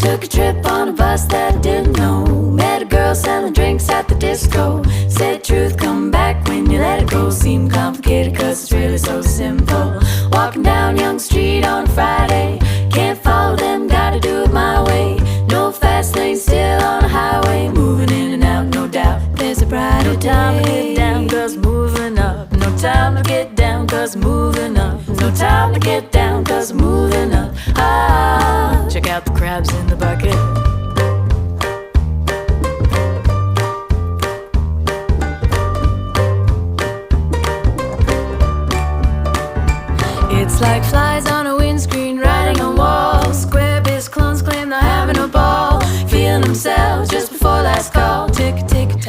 Took a trip on a bus that I didn't know. Met a girl selling drinks at the disco. Said truth, come back when you let it go. Seemed complicated cause it's really so simple. Walking down Young Street on a Friday. Can't follow them, gotta do it my way. No fast lane, still on a highway. Moving in and out, no doubt there's a brighter day. No time to get down cause moving up. No time to get down cause moving up. No time to get down cause moving up. Ah, check out the crabs in the bucket. It's like flies on a